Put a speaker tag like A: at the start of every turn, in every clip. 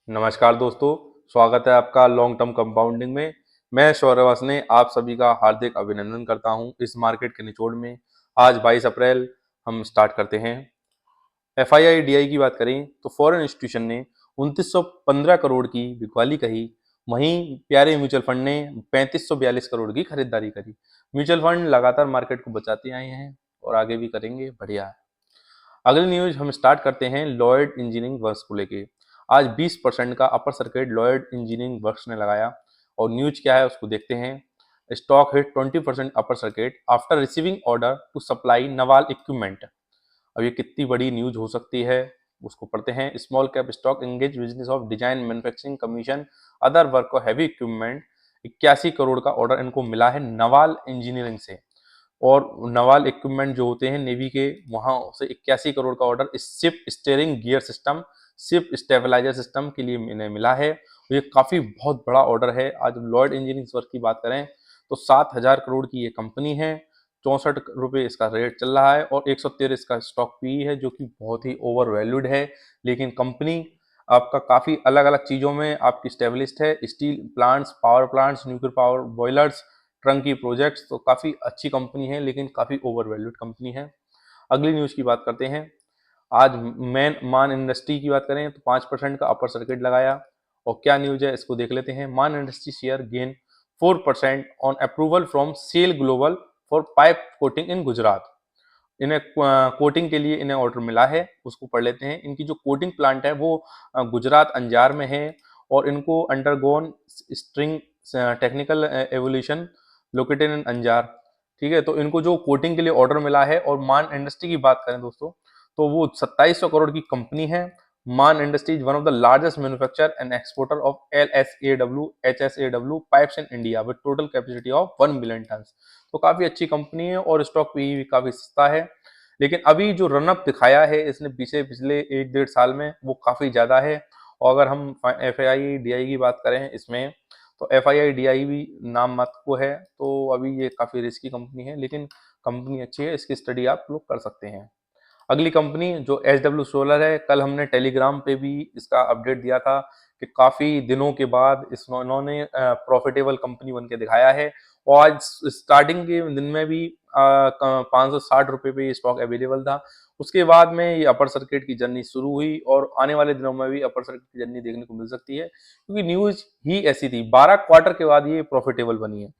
A: नमस्कार दोस्तों, स्वागत है आपका लॉन्ग टर्म कंपाउंडिंग में। मैं सौरभ ने आप सभी का हार्दिक अभिनंदन करता हूं इस मार्केट के निचोड़ में। आज 22 अप्रैल हम स्टार्ट करते हैं। एफआईआई डीआई की बात करें तो फॉरेन इंस्टीट्यूशन ने 2915 करोड़ की बिकवाली कही। वहीं प्यारे म्यूचुअल फंड ने 3542 करोड़ की खरीदारी करी। म्यूचुअल फंड लगातार मार्केट को बचाते आए हैं और आगे भी करेंगे, बढ़िया है। अगली न्यूज हम स्टार्ट करते हैं लॉयड इंजीनियरिंग वर्क्स को लेके। आज 20% का upper circuit Lloyd engineering works ने लगाया और न्यूज क्या है उसको देखते हैं। Stock hit 20% upper circuit after receiving order to supply naval equipment. अब ये कितनी बड़ी न्यूज हो सकती है उसको पढ़ते हैं। Small cap stock engage business of design manufacturing commission other work और हैवी इक्विपमेंट। 81 करोड़ का ऑर्डर इनको मिला है नवाल इंजीनियरिंग से। और नवाल इक्विपमेंट जो होते हैं नेवी के, वहां से 81 करोड़ का ऑर्डर इस ship steering gear system, ship stabiliser system के लिए इन्हें मिला है। ये काफी बहुत बड़ा ऑर्डर है। आज लॉयड इंजीनियरिंग वर्क की बात करें तो 7000 करोड़ की ये कंपनी है। 64 रुपये इसका रेट चल रहा है और 113 इसका स्टॉक पी है, जो कि बहुत ही ओवर वैल्यूड है। लेकिन कंपनी आपका काफी अलग अलग चीजों में आपकी स्टेब्लिश्ड है। Steel plants, power plants, nuclear power boilers, turnkey projects, तो काफी अच्छी कंपनी है लेकिन काफी ओवर वैल्यूड कंपनी है। अगली न्यूज की बात करते हैं। आज मान इंडस्ट्री की बात करें तो 5% का अपर सर्किट लगाया। और क्या न्यूज है इसको देख लेते हैं। Man industry share gain 4% on approval from Shell Global for pipe coating in Gujarat. इन्हें कोटिंग के लिए इन्हें ऑर्डर मिला है, उसको पढ़ लेते हैं। इनकी जो कोटिंग प्लांट है वो गुजरात अंजार में है और इनको undergone string technical evolution located in Anjar. ठीक है, तो इनको जो कोटिंग के लिए ऑर्डर मिला है। और मान इंडस्ट्री की बात करें दोस्तों तो वो 2700 करोड़ की कंपनी है। Man industry is one of the largest manufacturer and exporter of LSAW HSAW pipes in India with total capacity of 1 billion tonne. तो काफी अच्छी कंपनी है और स्टॉक भी काफी सस्ता है। लेकिन अभी जो रनअप दिखाया है इसने पिछले 1-1.5 साल में वो काफी ज्यादा है। और अगर हम एफआईआई डीआई की बात करें इसमें तो एफआईआई डीआई भी नाम मात्र को है, तो अभी ये काफी रिस्की कंपनी है लेकिन कंपनी अच्छी है, इसकी स्टडी आप लोग कर सकते हैं। अगली कंपनी जो SW सोलर है, कल हमने टेलीग्राम पे भी इसका अपडेट दिया था कि काफी दिनों के बाद इन्होंने प्रॉफिटेबल कंपनी बन के दिखाया है। और आज स्टार्टिंग के दिन में भी 560 रुपये पे ये स्टॉक अवेलेबल था। उसके बाद में ये अपर सर्किट की जर्नी शुरू हुई और आने वाले दिनों में भी अपर सर्किट की जर्नी देखने को मिल सकती है, क्योंकि न्यूज ही ऐसी थी। 12 क्वार्टर के बाद ये प्रॉफिटेबल बनी है।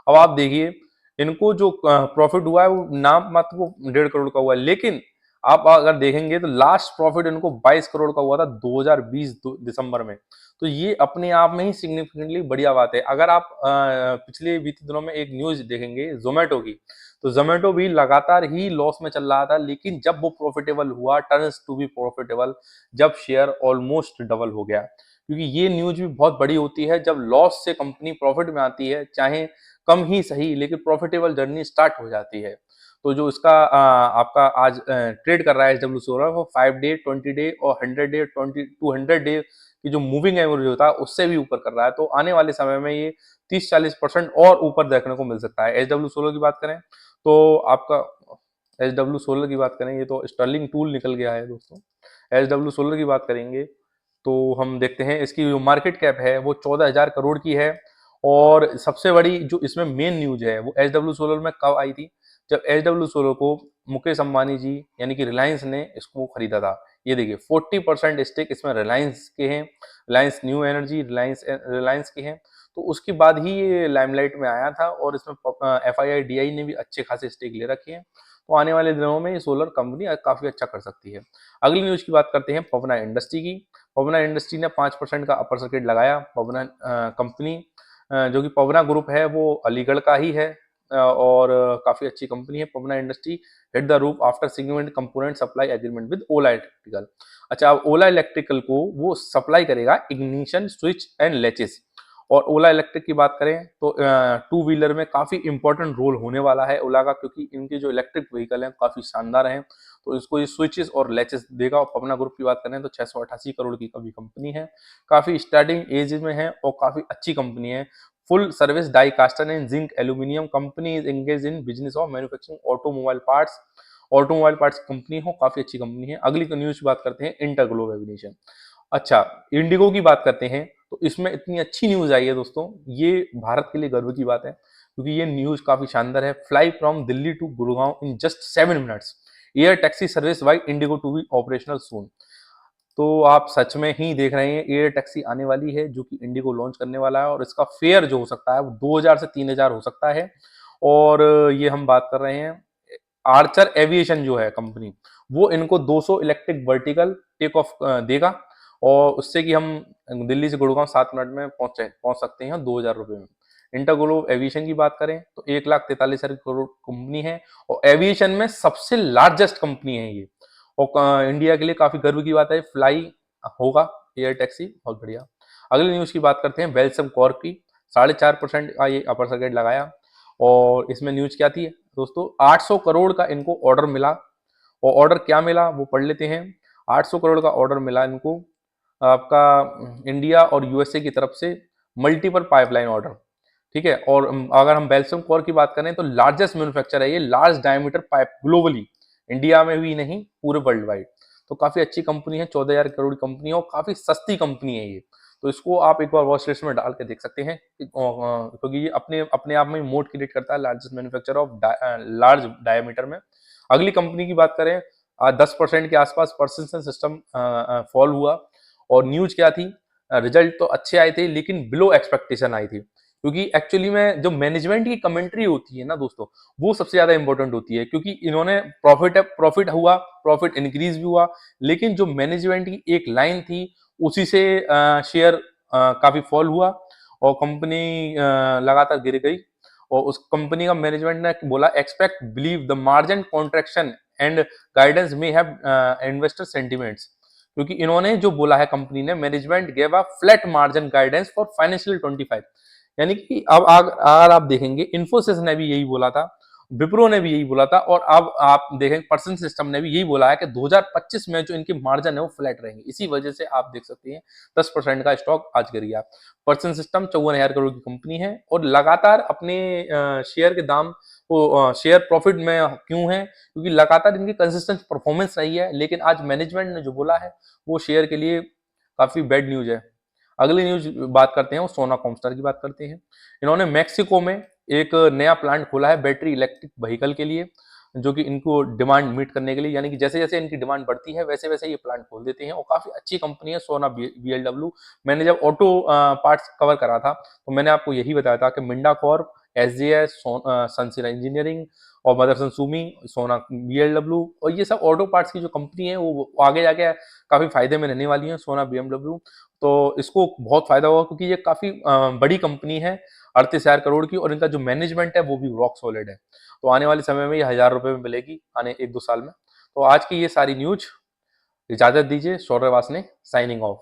A: अब आप देखिए इनको जो प्रॉफिट हुआ है वो नाम मात्र को 1.5 करोड़ का हुआ है, लेकिन आप अगर देखेंगे तो लास्ट प्रॉफिट इनको 22 करोड़ का हुआ था 2020 दिसंबर में। तो ये अपने आप में ही सिग्निफिकेंटली बढ़िया बात है। अगर आप पिछले बीते दिनों में एक न्यूज देखेंगे जोमेटो की, तो जोमेटो भी लगातार ही लॉस में चल रहा था, लेकिन जब वो प्रॉफिटेबल हुआ, टर्न्स टू बी प्रॉफिटेबल, जब शेयर ऑलमोस्ट डबल हो गया। क्योंकि ये न्यूज भी बहुत बड़ी होती है, जब लॉस से कंपनी प्रॉफिट में आती है, चाहे कम ही सही लेकिन प्रॉफिटेबल जर्नी स्टार्ट हो जाती है। तो जो इसका आपका आज ट्रेड कर रहा है SW सोलर, वो 5 डे, 20 डे और 100 डे, 200 डे की जो मूविंग एवरेज होता है उससे भी ऊपर कर रहा है। तो आने वाले समय में ये 30-40% और ऊपर देखने को मिल सकता है। SW सोलर की बात करें तो आपका SW सोलर की बात करें, ये तो स्टर्लिंग टूल निकल गया है दोस्तों। SW सोलर की बात करेंगे तो हम देखते हैं इसकी जो मार्केट कैप है वो 14,000 करोड़ की है। और सबसे बड़ी जो इसमें मेन न्यूज है वो SW सोलर में कब आई थी, जब SW सोलर को मुकेश अंबानी जी यानी कि रिलायंस ने इसको खरीदा था। ये देखिए 40% स्टेक इसमें रिलायंस के हैं, रिलायंस न्यू एनर्जी, रिलायंस के हैं। तो उसके बाद ही ये लाइमलाइट में आया था और इसमें FII-DI ने भी अच्छे खासे स्टेक ले रखे हैं। तो आने वाले दिनों में ये सोलर कंपनी काफी अच्छा कर सकती है। अगली न्यूज की बात करते हैं पवना इंडस्ट्री की। पवना इंडस्ट्री ने 5% का अपर सर्किट लगाया। पवना कंपनी जो कि पवना ग्रुप है वो अलीगढ़ का ही है और काफी अच्छी कंपनी है। Pavna industry hit the roof after significant component supply agreement with Ola electrical. अच्छा, अब ओला इलेक्ट्रिकल को वो सप्लाई करेगा इग्निशन स्विच एंड लैचेस। और ओला इलेक्ट्रिक की बात करें तो टू व्हीलर में काफी इंपॉर्टेंट रोल होने वाला है ओला का, क्योंकि इनके जो इलेक्ट्रिक व्हीकल हैं काफी शानदार हैं। तो इसको ये स्विचेस और लैचेस देगा। और पवना ग्रुप की बात करें तो 688 करोड़ की कभी कंपनी है, काफी स्टार्टिंग एज में है और काफी अच्छी कंपनी है। Full service die caster and zinc aluminium company is engage in business of manufacturing automobile parts. Automobile parts company हो, काफी अच्छी कंपनी है। अगली न्यूज की बात करते हैं इंटरग्लोब एविएशन। अच्छा, इंडिगो की बात करते हैं तो इसमें इतनी अच्छी न्यूज़ आई है दोस्तों, ये भारत के लिए गर्व की बात है क्योंकि ये न्यूज़ काफ़ी शानदार है। Fly from Delhi to Gurgaon in just 7 minutes. Air taxi service by IndiGo to be operational soon. तो आप सच में ही देख रहे हैं एयर टैक्सी आने वाली है जो कि इंडिगो लॉन्च करने वाला है और इसका फेयर जो हो सकता है वो 2000 से 3000 हो सकता है। और ये हम बात कर रहे हैं आर्चर एविएशन जो है कंपनी, वो इनको 200 इलेक्ट्रिक वर्टिकल टेक ऑफ देगा और उससे कि हम दिल्ली से गुड़गांव 7 मिनट में पहुंच सकते हैं 2000 रुपये में। इंटरग्लोब एविएशन की बात करें तो 1,43,000 करोड़ कंपनी है और एविएशन में सबसे लार्जेस्ट कंपनी है ये। और इंडिया के लिए काफी गर्व की बात है, फ्लाई होगा एयर टैक्सी, बहुत बढ़िया। अगली न्यूज की बात करते हैं बेल्सम कॉर्प की। 4.5% का ये अपर सर्किट लगाया और इसमें न्यूज क्या थी दोस्तों, 800 करोड़ का इनको ऑर्डर मिला। और ऑर्डर क्या मिला वो पढ़ लेते हैं। 800 करोड़ का ऑर्डर मिला इनको आपका इंडिया और यूएसए की तरफ से मल्टीपल पाइपलाइन ऑर्डर, ठीक है। और अगर हम बेल्सम कोर की बात करें तो लार्जेस्ट मैन्युफैक्चर है ये large diameter pipe globally, India में भी नहीं पूरे वर्ल्ड वाइड। तो काफी अच्छी कंपनी है, 14,000 करोड़ की कंपनी है और काफी सस्ती कंपनी है ये। तो इसको आप एक बार वॉच लिस्ट में डाल के देख सकते हैं क्योंकि ये अपने अपने आप में मोड क्रिएट करता है, largest manufacture of large diameter में। अगली कंपनी की बात करें 10% के आसपास परसेंटेज सिस्टम फॉल हुआ और न्यूज क्या थी, रिजल्ट तो अच्छे आए थे लेकिन बिलो एक्सपेक्टेशन आई थी क्योंकि एक्चुअली में जो मैनेजमेंट की कमेंट्री होती है ना दोस्तों, वो सबसे ज्यादा इंपॉर्टेंट होती है क्योंकि इन्होंने प्रॉफिट हुआ, प्रॉफिट इंक्रीज भी हुआ, लेकिन जो मैनेजमेंट की एक लाइन थी उसी से शेयर काफी फॉल हुआ और कंपनी लगातार गिर गई। और उस कंपनी का मैनेजमेंट ने बोला expect believe the margin contraction and guidance में हैव इन्वेस्टर सेंटिमेंट्स। क्योंकि इन्होंने जो बोला है कंपनी ने, management gave a flat margin guidance for financial 25। यानी कि अब अगर आप देखेंगे इन्फोसिस ने भी यही बोला था, विप्रो ने भी यही बोला था और अब आप देखें पर्सन सिस्टम ने भी यही बोला है कि 2025 में जो इनकी मार्जिन है वो फ्लैट रहेंगे। इसी वजह से आप देख सकते हैं 10% का स्टॉक आज गिर गया। पर्सन सिस्टम 54,000 करोड़ की कंपनी है और लगातार अपने शेयर के दाम वो शेयर प्रॉफिट में क्यों है, क्योंकि लगातार इनकी कंसिस्टेंट परफॉर्मेंस रही है। लेकिन आज मैनेजमेंट ने जो बोला है वो शेयर के लिए काफी बैड न्यूज है। अगली न्यूज बात करते हैं वो सोना कॉमस्टार की बात करते हैं। इन्होंने मैक्सिको में एक नया प्लांट खोला है बैटरी इलेक्ट्रिक व्हीकल के लिए, जो कि इनको डिमांड मीट करने के लिए, यानी कि जैसे जैसे इनकी डिमांड बढ़ती है वैसे वैसे ये प्लांट खोल देते हैं और काफी अच्छी कंपनी है सोना बीएलडब्ल्यू। मैंने जब ऑटो पार्ट्स कवर करा था तो मैंने आपको यही बताया था कि मिंडा कॉर्प, एसजेएस, सनसिरा इंजीनियरिंग और मदरसन सुमी, सोना बीएलडब्ल्यू, और ये सब ऑटो पार्ट्स की जो कंपनी है वो आगे जाके काफी फायदे में रहने वाली है सोना बीएमडब्ल्यू। तो इसको बहुत फायदा होगा क्योंकि ये काफी बड़ी कंपनी है, 38,000 करोड़ की, और इनका जो मैनेजमेंट है वो भी रॉक सॉलिड है। तो आने वाले समय में ये 1000 रुपए में मिलेगी आने 1-2 साल में। तो आज की ये सारी न्यूज, इजाजत दीजिए, शौर्यवास ने साइनिंग ऑफ।